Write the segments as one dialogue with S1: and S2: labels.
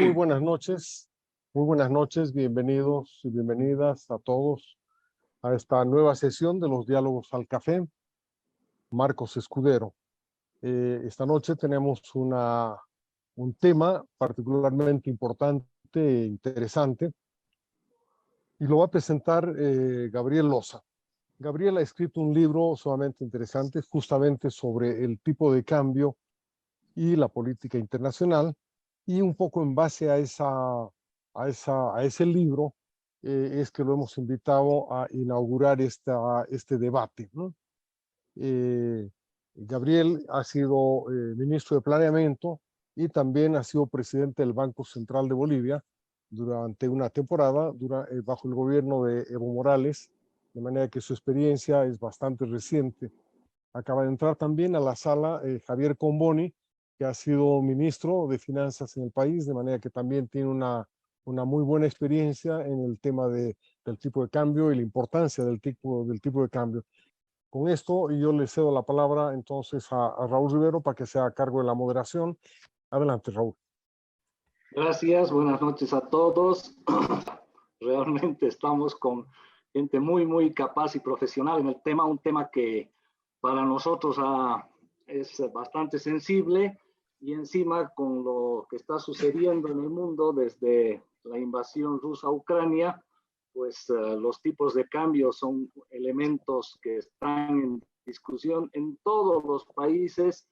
S1: Muy buenas noches, bienvenidos y bienvenidas a todos a esta nueva sesión de los Diálogos al Café. Marcos Escudero. Esta noche tenemos un tema particularmente importante e interesante y lo va a presentar Gabriel Loza. Gabriel ha escrito un libro sumamente interesante justamente sobre el tipo de cambio y la política internacional, y un poco en base a ese libro es que lo hemos invitado a inaugurar este debate, ¿no? Gabriel ha sido ministro de Planeamiento y también ha sido presidente del Banco Central de Bolivia durante una temporada bajo el gobierno de Evo Morales, de manera que su experiencia es bastante reciente. Acaba de entrar también a la sala Javier Comboni, que ha sido ministro de Finanzas en el país, de manera que también tiene una muy buena experiencia en el tema del tipo de cambio y la importancia del tipo de cambio. Con esto yo le cedo la palabra entonces a Raúl Rivero para que sea a cargo de la moderación. Adelante, Raúl.
S2: Gracias, buenas noches a todos. Realmente estamos con gente muy capaz y profesional en el tema, un tema que para nosotros es bastante sensible, y encima con lo que está sucediendo en el mundo desde la invasión rusa a Ucrania, pues los tipos de cambio son elementos que están en discusión en todos los países,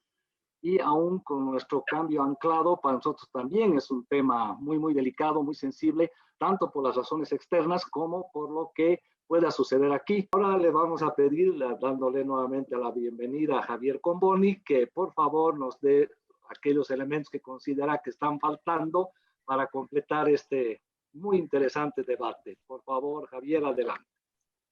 S2: y aún con nuestro cambio anclado, para nosotros también es un tema muy delicado, muy sensible, tanto por las razones externas como por lo que pueda suceder aquí. Ahora le vamos a pedir, dándole nuevamente la bienvenida a Javier Comboni, que por favor nos dé aquellos elementos que considera que están faltando para completar este muy interesante debate. Por favor, Javier, adelante.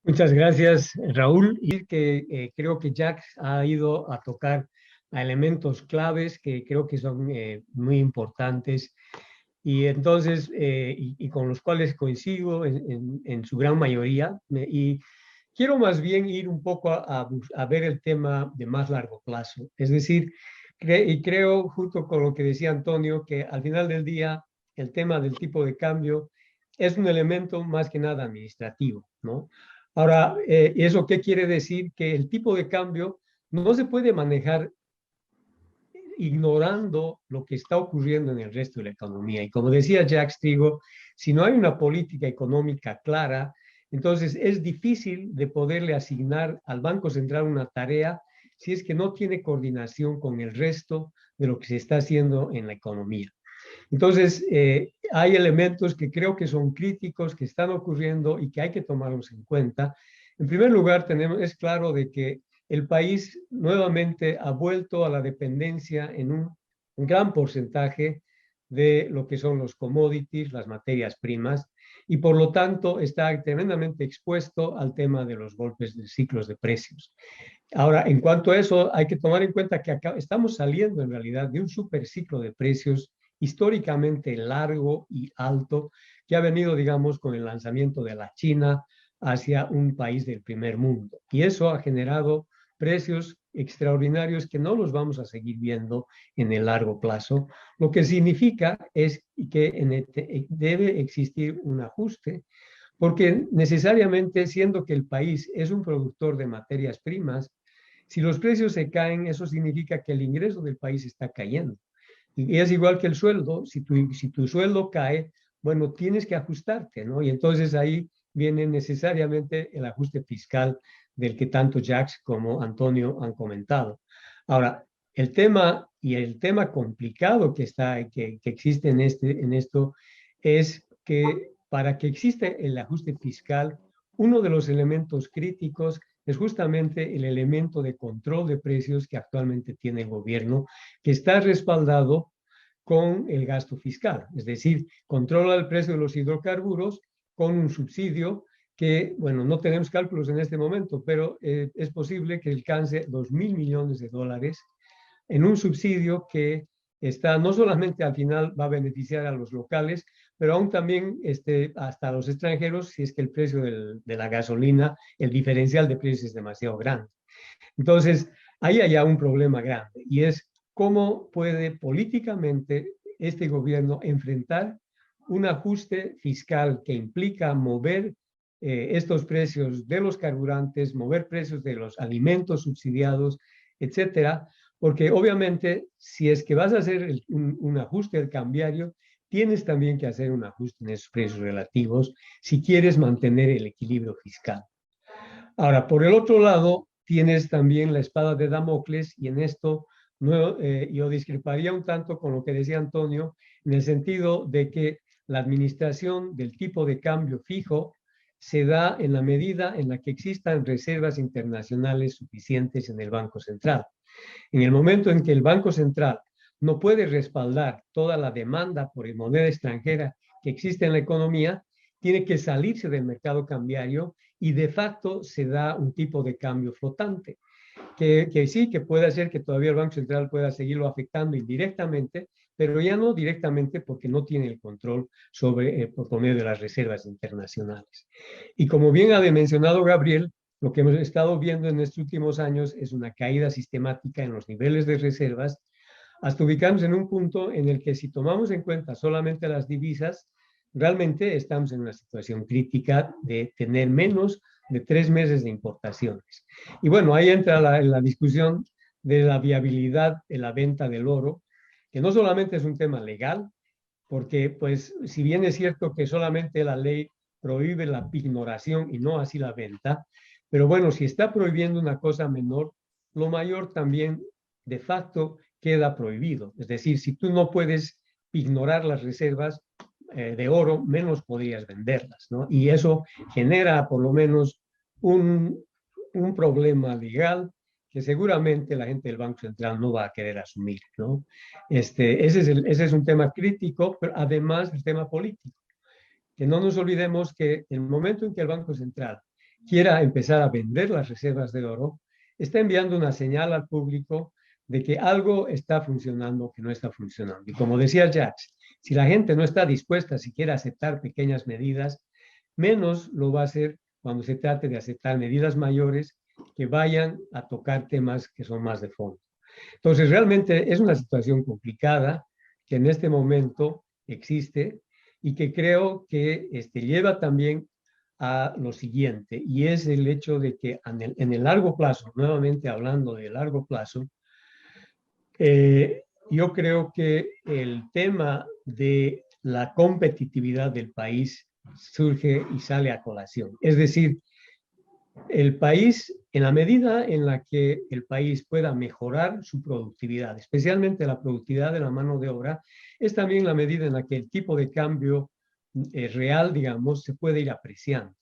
S3: Muchas gracias, Raúl. Y que creo que Jack ha ido a tocar a elementos claves que creo que son muy importantes, y entonces y con los cuales coincido en su gran mayoría. Y quiero más bien ir un poco a ver el tema de más largo plazo. Es decir, y creo, junto con lo que decía Antonio, que al final del día el tema del tipo de cambio es un elemento más que nada administrativo, ¿no? Ahora, ¿eso qué quiere decir? Que el tipo de cambio no se puede manejar ignorando lo que está ocurriendo en el resto de la economía. Y como decía Jacques Trigo, si no hay una política económica clara, entonces es difícil de poderle asignar al Banco Central una tarea si es que no tiene coordinación con el resto de lo que se está haciendo en la economía. Entonces, hay elementos que creo que son críticos, que están ocurriendo y que hay que tomarlos en cuenta. En primer lugar, es claro de que el país nuevamente ha vuelto a la dependencia en un gran porcentaje de lo que son los commodities, las materias primas, y por lo tanto está tremendamente expuesto al tema de los golpes de ciclos de precios. Ahora, en cuanto a eso, hay que tomar en cuenta que acá estamos saliendo en realidad de un superciclo de precios históricamente largo y alto, que ha venido, digamos, con el lanzamiento de la China hacia un país del primer mundo. Y eso ha generado precios extraordinarios que no los vamos a seguir viendo en el largo plazo, lo que significa es que debe existir un ajuste, porque necesariamente, siendo que el país es un productor de materias primas, si los precios se caen, eso significa que el ingreso del país está cayendo. Y es igual que el sueldo, si tu sueldo cae, bueno, tienes que ajustarte, ¿no? Y entonces ahí viene necesariamente el ajuste fiscal del que tanto Jacques como Antonio han comentado. Ahora, el tema complicado que existe en esto es que para que exista el ajuste fiscal, uno de los elementos críticos es justamente el elemento de control de precios que actualmente tiene el gobierno, que está respaldado con el gasto fiscal. Es decir, controla el precio de los hidrocarburos con un subsidio que, bueno, no tenemos cálculos en este momento, pero es posible que alcance 2.000 millones de dólares en un subsidio que está no solamente al final va a beneficiar a los locales, pero aún también hasta a los extranjeros si es que el precio de la gasolina, el diferencial de precios es demasiado grande. Entonces, ahí hay ya un problema grande, y es cómo puede políticamente este gobierno enfrentar un ajuste fiscal que implica mover estos precios de los carburantes, mover precios de los alimentos subsidiados, etcétera, porque obviamente si es que vas a hacer un ajuste del cambiario, tienes también que hacer un ajuste en esos precios relativos si quieres mantener el equilibrio fiscal. Ahora, por el otro lado, tienes también la espada de Damocles, y en esto yo discreparía un tanto con lo que decía Antonio, en el sentido de que la administración del tipo de cambio fijo se da en la medida en la que existan reservas internacionales suficientes en el Banco Central. En el momento en que el Banco Central no puede respaldar toda la demanda por moneda extranjera que existe en la economía, tiene que salirse del mercado cambiario y de facto se da un tipo de cambio flotante, que sí, que puede hacer que todavía el Banco Central pueda seguirlo afectando indirectamente, pero ya no directamente porque no tiene el control sobre, por medio de las reservas internacionales. Y como bien ha mencionado Gabriel, lo que hemos estado viendo en estos últimos años es una caída sistemática en los niveles de reservas, hasta ubicarnos en un punto en el que si tomamos en cuenta solamente las divisas, realmente estamos en una situación crítica de tener menos de 3 meses de importaciones. Y bueno, ahí entra la discusión de la viabilidad de la venta del oro, que no solamente es un tema legal, porque pues si bien es cierto que solamente la ley prohíbe la pignoración y no así la venta, pero bueno, si está prohibiendo una cosa menor, lo mayor también de facto queda prohibido. Es decir, si tú no puedes ignorar las reservas de oro, menos podrías venderlas, ¿no? Y eso genera por lo menos un problema legal que seguramente la gente del Banco Central no va a querer asumir, ¿no? Ese es un tema crítico, pero además el tema político. Que no nos olvidemos que el momento en que el Banco Central quiera empezar a vender las reservas de oro, está enviando una señal al público de que algo está funcionando que no está funcionando. Y como decía Jacques, si la gente no está dispuesta siquiera a aceptar pequeñas medidas, menos lo va a hacer cuando se trate de aceptar medidas mayores que vayan a tocar temas que son más de fondo. Entonces, realmente es una situación complicada que en este momento existe y que creo que lleva también a lo siguiente, y es el hecho de que en el largo plazo, nuevamente hablando de largo plazo, yo creo que el tema de la competitividad del país surge y sale a colación. Es decir, el país, en la medida en la que el país pueda mejorar su productividad, especialmente la productividad de la mano de obra, es también la medida en la que el tipo de cambio real, digamos, se puede ir apreciando.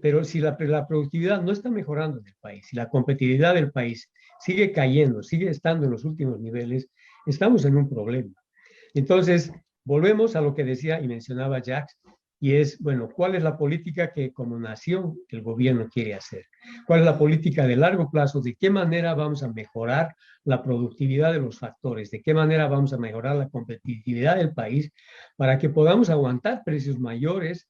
S3: Pero si la productividad no está mejorando en el país, si la competitividad del país sigue cayendo, sigue estando en los últimos niveles, estamos en un problema. Entonces, volvemos a lo que decía y mencionaba Jacques, y es, bueno, ¿cuál es la política que como nación el gobierno quiere hacer? ¿Cuál es la política de largo plazo? ¿De qué manera vamos a mejorar la productividad de los factores? ¿De qué manera vamos a mejorar la competitividad del país para que podamos aguantar precios mayores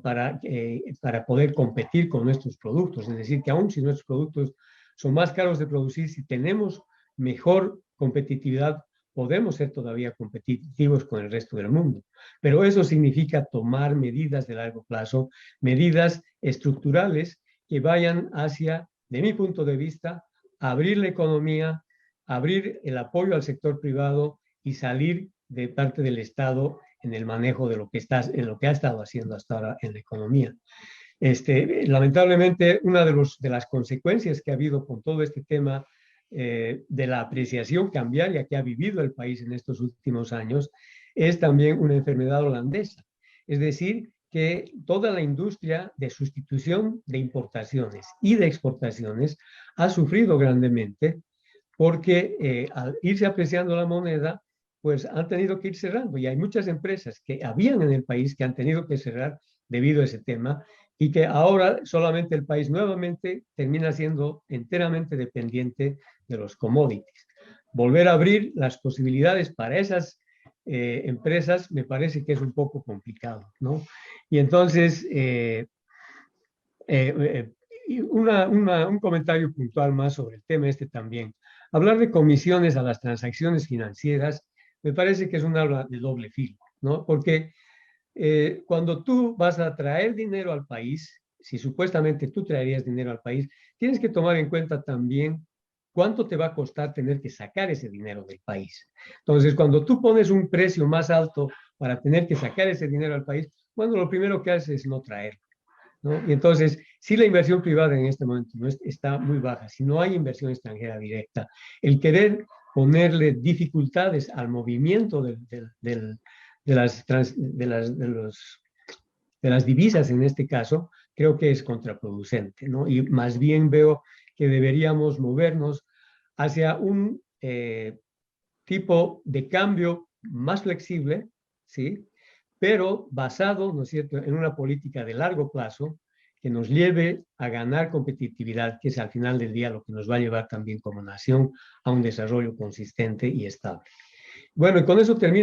S3: para poder competir con nuestros productos? Es decir, que aún si nuestros productos son más caros de producir, si tenemos mejor competitividad, podemos ser todavía competitivos con el resto del mundo. Pero eso significa tomar medidas de largo plazo, medidas estructurales que vayan hacia, de mi punto de vista, abrir la economía, abrir el apoyo al sector privado y salir de parte del Estado en el manejo de lo que ha estado haciendo hasta ahora en la economía. Lamentablemente, una de las consecuencias que ha habido con todo este tema de la apreciación cambiaria que ha vivido el país en estos últimos años es también una enfermedad holandesa. Es decir, que toda la industria de sustitución de importaciones y de exportaciones ha sufrido grandemente porque al irse apreciando la moneda, pues han tenido que ir cerrando. Y hay muchas empresas que habían en el país que han tenido que cerrar debido a ese tema y que ahora solamente el país nuevamente termina siendo enteramente dependiente de los commodities. Volver a abrir las posibilidades para esas empresas me parece que es un poco complicado, ¿no? Y entonces, un comentario puntual más sobre el tema también. Hablar de comisiones a las transacciones financieras me parece que es un arma de doble filo, ¿no? Porque cuando tú vas a traer dinero al país, si supuestamente tú traerías dinero al país, tienes que tomar en cuenta también cuánto te va a costar tener que sacar ese dinero del país. Entonces, cuando tú pones un precio más alto para tener que sacar ese dinero al país, bueno, lo primero que haces es no traerlo, ¿no? Y entonces, si la inversión privada en este momento no está muy baja, si no hay inversión extranjera directa, el querer ponerle dificultades al movimiento de las divisas en este caso, creo que es contraproducente, ¿no? Y más bien veo que deberíamos movernos hacia un tipo de cambio más flexible, ¿sí? Pero basado, ¿no es cierto?, en una política de largo plazo que nos lleve a ganar competitividad, que es al final del día lo que nos va a llevar también como nación a un desarrollo consistente y estable. Bueno, y con eso termino.